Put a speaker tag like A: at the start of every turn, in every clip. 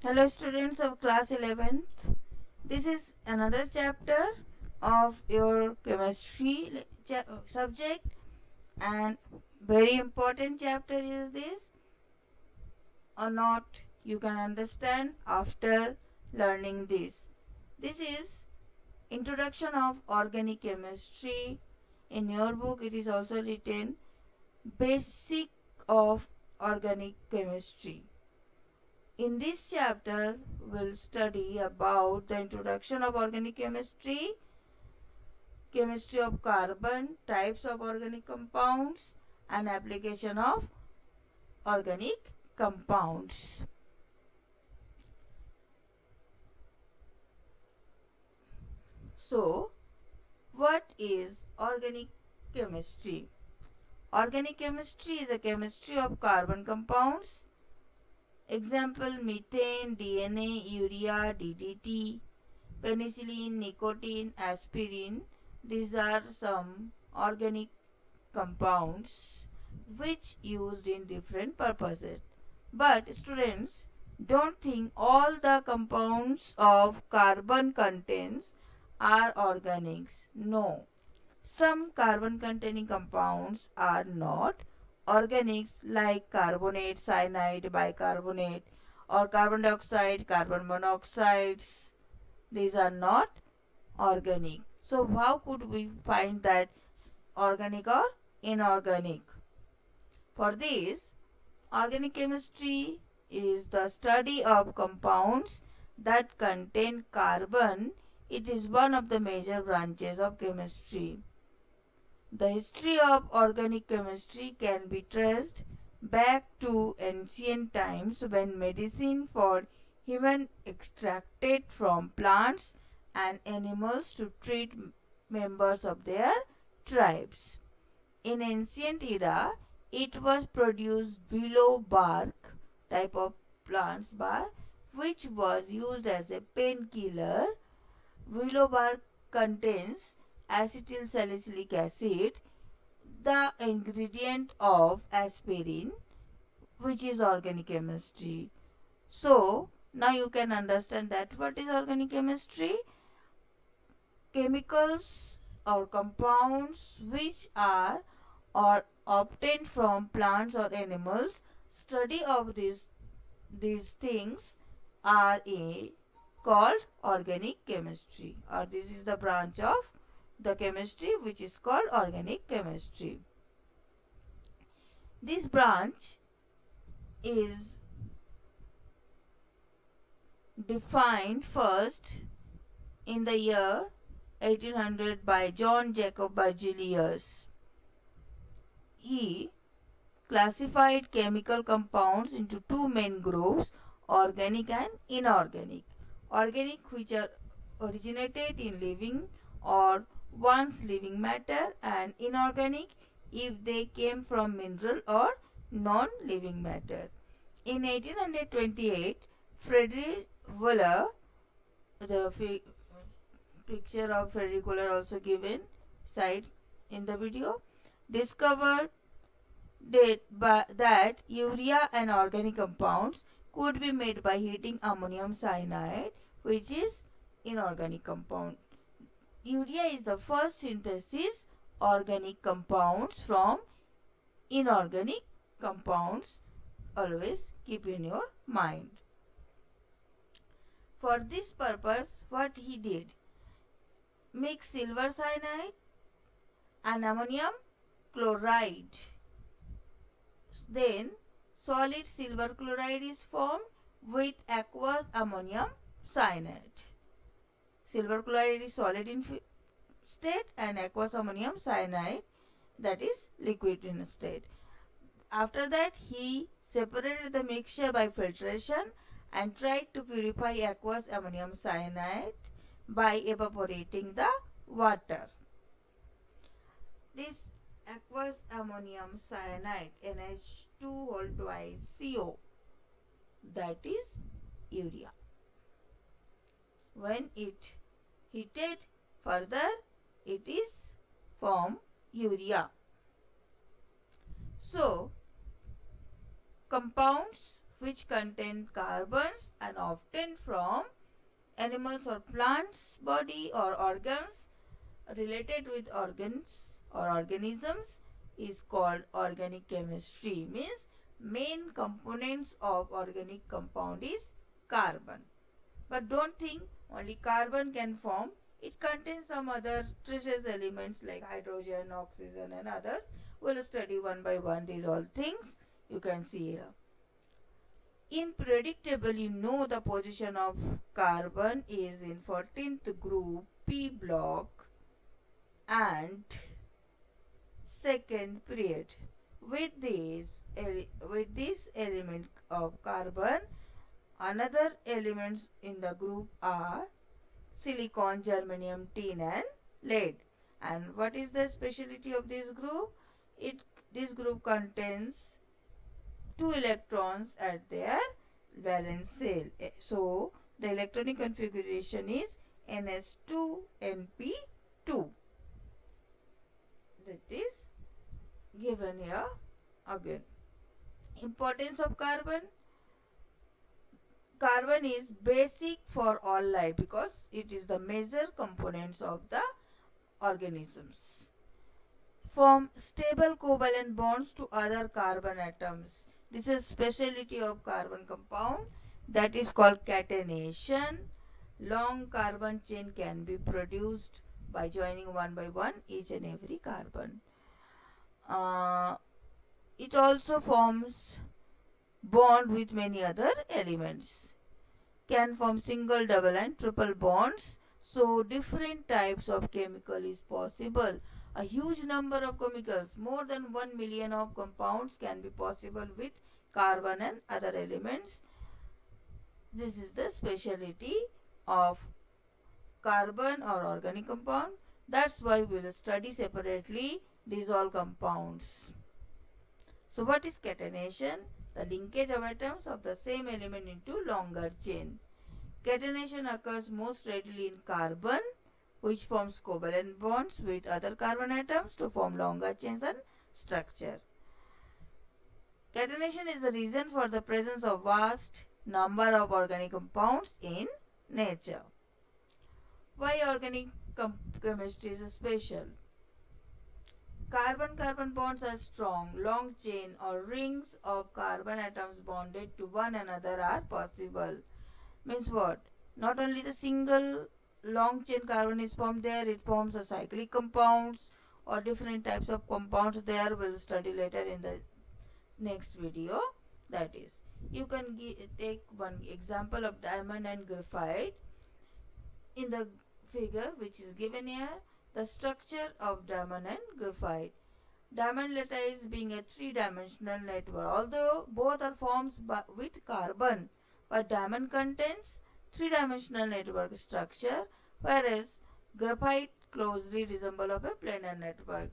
A: Hello students of class 11th. This is another chapter of your chemistry subject, and very important chapter is this or not, you can understand after learning this. This is introduction of organic chemistry. In your book it is also written basic of organic chemistry. In this chapter, we'll study about the introduction of organic chemistry, chemistry of carbon, types of organic compounds, and application of organic compounds. So, what is organic chemistry? Organic chemistry is a chemistry of carbon compounds. Example: methane, DNA, urea, DDT, penicillin, nicotine, aspirin. These are some organic compounds which used in different purposes. But students, don't think all the compounds of carbon contents are organics. No. Some carbon containing compounds are not organics, like carbonate, cyanide, bicarbonate, or carbon dioxide, carbon monoxides. These are not organic. So how could we find that organic or inorganic? For this, organic chemistry is the study of compounds that contain carbon. It is one of the major branches of chemistry. The history of organic chemistry can be traced back to ancient times, when medicine for human extracted from plants and animals to treat members of their tribes. In ancient era, it was produced willow bark type of plants bark, which was used as a painkiller. Willow bark contains acetyl salicylic acid, the ingredient of aspirin, which is organic chemistry. So, now you can understand that what is organic chemistry. Chemicals or compounds which are or obtained from plants or animals. Study of these things are called organic chemistry, or this is the branch of the chemistry which is called organic chemistry. This branch is defined first in the year 1800 by John Jacob Berzelius. He classified chemical compounds into two main groups: organic and inorganic. Organic, which are originated in living or once living matter, and inorganic if they came from mineral or non-living matter. In 1828, Friedrich Wöhler, the picture of Friedrich Wöhler also given side in the video, discovered that urea and organic compounds could be made by heating ammonium cyanide, which is inorganic compound. Urea is the first synthesis organic compounds from inorganic compounds. Always keep in your mind. For this purpose, what he did: mix silver cyanide and ammonium chloride. Then solid silver chloride is formed with aqueous ammonium cyanide. Silver chloride is solid in state and aqueous ammonium cyanide, that is liquid in state. After that, he separated the mixture by filtration and tried to purify aqueous ammonium cyanide by evaporating the water. This aqueous ammonium cyanide, NH2CO, that is urea. When it heated further, it is formed urea. So, compounds which contain carbons and often from animals or plants body or organs related with organs or organisms is called organic chemistry. Means main components of organic compound is carbon. But don't think only carbon can form. It contains some other trace elements like hydrogen, oxygen and others. We'll study one by one these all things you can see here. In predictable, you know the position of carbon is in 14th group P block and second period. With this element of carbon, another elements in the group are silicon, germanium, tin and lead. And what is the speciality of this group? This group contains 2 electrons at their valence shell. So the electronic configuration is ns2np2. That is given here again. Importance of carbon. Carbon is basic for all life because it is the major components of the organisms. Form stable covalent bonds to other carbon atoms. This is specialty of carbon compound, that is called catenation. Long carbon chain can be produced by joining one by one each and every carbon. It also forms bond with many other elements. Can form single, double and triple bonds. So different types of chemical is possible. A huge number of chemicals, more than 1 million of compounds can be possible with carbon and other elements. This is the speciality of carbon or organic compound. That's why we will study separately these all compounds. So what is catenation? The linkage of atoms of the same element into longer chain. Catenation occurs most readily in carbon, which forms covalent bonds with other carbon atoms to form longer chains and structure. Catenation is the reason for the presence of vast number of organic compounds in nature. Why organic chemistry is special? Carbon-carbon bonds are strong. Long chain or rings of carbon atoms bonded to one another are possible. Means what? Not only the single long chain carbon is formed there, it forms a cyclic compounds or different types of compounds there. We'll study later in the next video. That is, you can take one example of diamond and graphite. In the figure which is given here, the structure of diamond and graphite. Diamond lattice being a three-dimensional network, although both are formed with carbon, but diamond contains three-dimensional network structure, whereas graphite closely resemble of a planar network.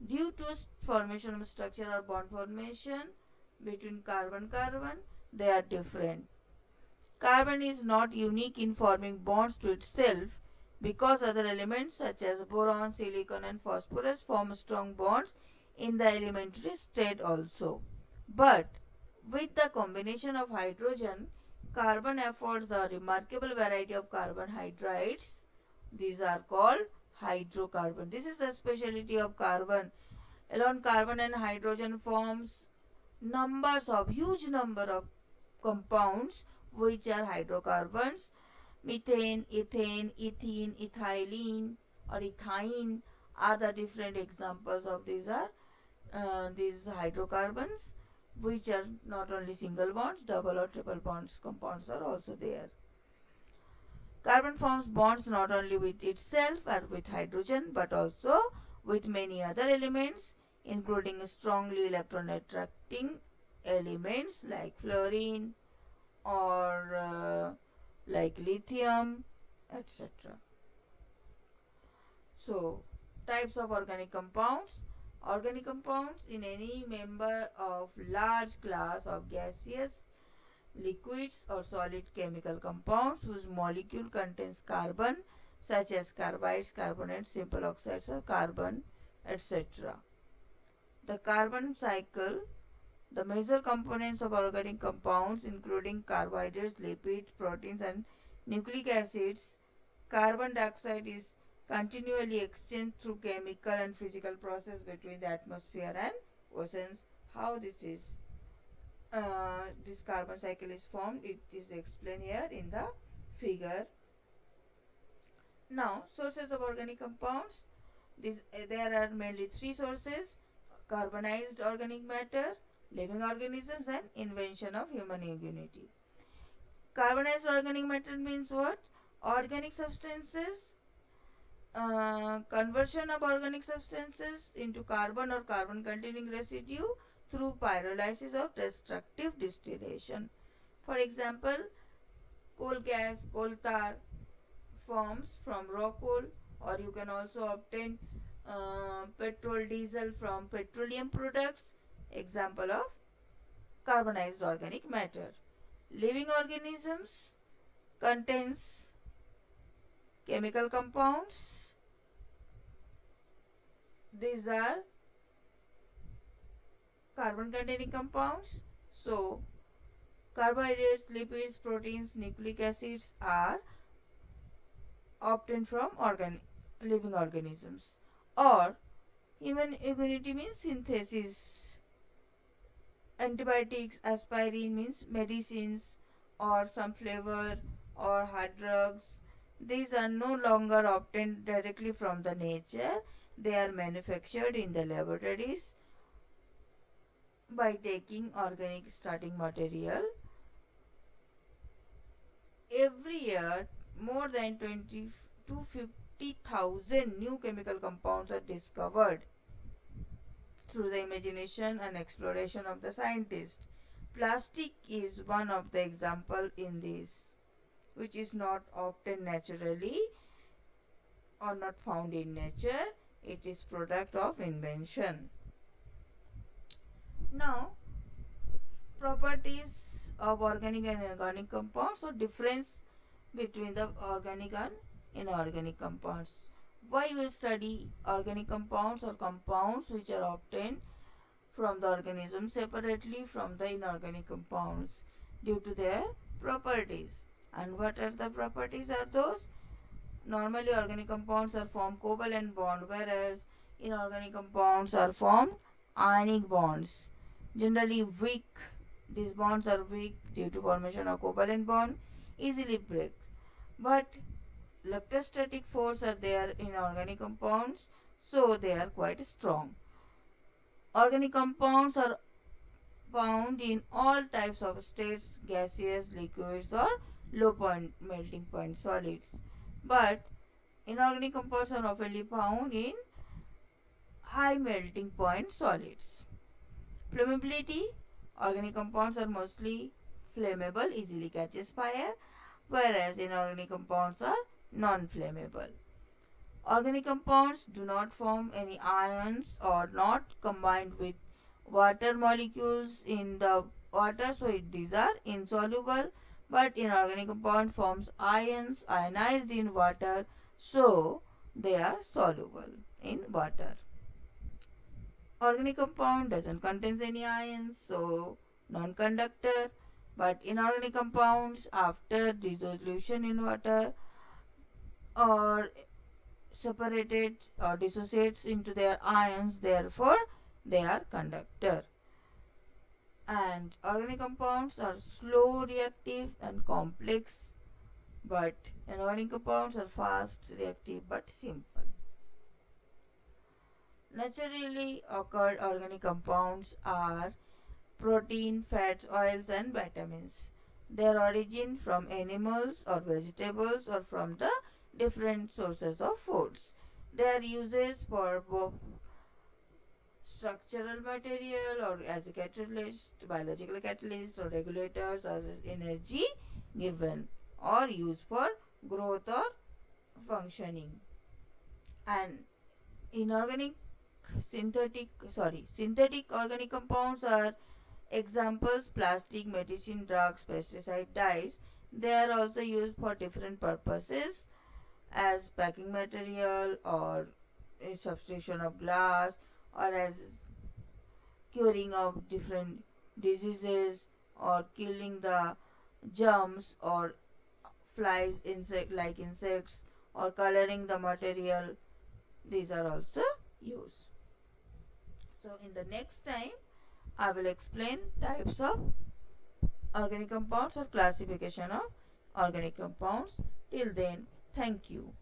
A: Due to formation of structure or bond formation between carbon-carbon, they are different. Carbon is not unique in forming bonds to itself because other elements such as boron, silicon and phosphorus form strong bonds in the elementary state also. But with the combination of hydrogen, carbon affords a remarkable variety of carbohydrates. These are called hydrocarbon. This is the specialty of carbon. Alone carbon and hydrogen forms huge number of compounds which are hydrocarbons. Methane, ethane, ethene, ethylene or ethine are the different examples of these hydrocarbons, which are not only single bonds, double or triple bonds compounds are also there. Carbon forms bonds not only with itself or with hydrogen but also with many other elements, including strongly electron attracting elements like fluorine or like lithium, etc. So, types of organic compounds. Organic compounds in any member of large class of gaseous, liquids or solid chemical compounds whose molecule contains carbon, such as carbides, carbonates, simple oxides or carbon, etc. The carbon cycle The major components of organic compounds including carbohydrates, lipids, proteins and nucleic acids. Carbon dioxide is continually exchanged through chemical and physical process between the atmosphere and oceans. How this carbon cycle is formed, it is explained here in the figure. Now, sources of organic compounds. There are mainly three sources: carbonized organic matter, living organisms, and invention of human ingenuity. Carbonized organic matter means what? Organic substances, conversion of organic substances into carbon or carbon containing residue through pyrolysis or destructive distillation. For example, coal gas, coal tar forms from raw coal, or you can also obtain petrol, diesel from petroleum products. Example of carbonized organic matter. Living organisms contains chemical compounds. These are carbon containing compounds. So, carbohydrates, lipids, proteins, nucleic acids are obtained from living organisms. Or human immunity means synthesis. Antibiotics, aspirin means medicines or some flavor or hard drugs. These are no longer obtained directly from the nature. They are manufactured in the laboratories by taking organic starting material. Every year, more than 20 to 50,000 new chemical compounds are discovered through the imagination and exploration of the scientist. Plastic is one of the example in this, which is not obtained naturally or not found in nature. It is product of invention. Now, properties of organic and inorganic compounds, or difference between the organic and inorganic compounds. Why we study organic compounds or compounds which are obtained from the organism separately from the inorganic compounds? Due to their properties. And what are the properties are those? Normally organic compounds are formed covalent bond, whereas inorganic compounds are formed ionic bonds. Generally weak. These bonds are weak due to formation of covalent bond, easily break. But electrostatic force are there in organic compounds, so they are quite strong. Organic compounds are found in all types of states, gaseous, liquids or low point melting point solids. But inorganic compounds are often found in high melting point solids. Flammability. Organic compounds are mostly flammable, easily catches fire, whereas inorganic compounds are non-flammable. Organic compounds do not form any ions or not combined with water molecules in the water, so these are insoluble. But inorganic compound forms ions ionized in water, so they are soluble in water. Organic compound doesn't contain any ions, so non-conductor. But inorganic compounds, after dissolution in water or separated or dissociates into their ions, therefore they are conductor. And organic compounds are slow reactive and complex, but inorganic compounds are fast reactive but simple. Naturally occurred organic compounds are protein, fats, oils and vitamins. Their origin from animals or vegetables or from the different sources of foods. Their uses for both structural material or as a catalyst, biological catalyst or regulators or energy given or used for growth or functioning. And inorganic synthetic organic compounds are examples: plastic, medicine, drugs, pesticide, dyes. They are also used for different purposes as packing material or substitution of glass or as curing of different diseases or killing the germs or flies, insects, or coloring the material. These are also used. So in the next time I will explain types of organic compounds or classification of organic compounds. Till then, thank you.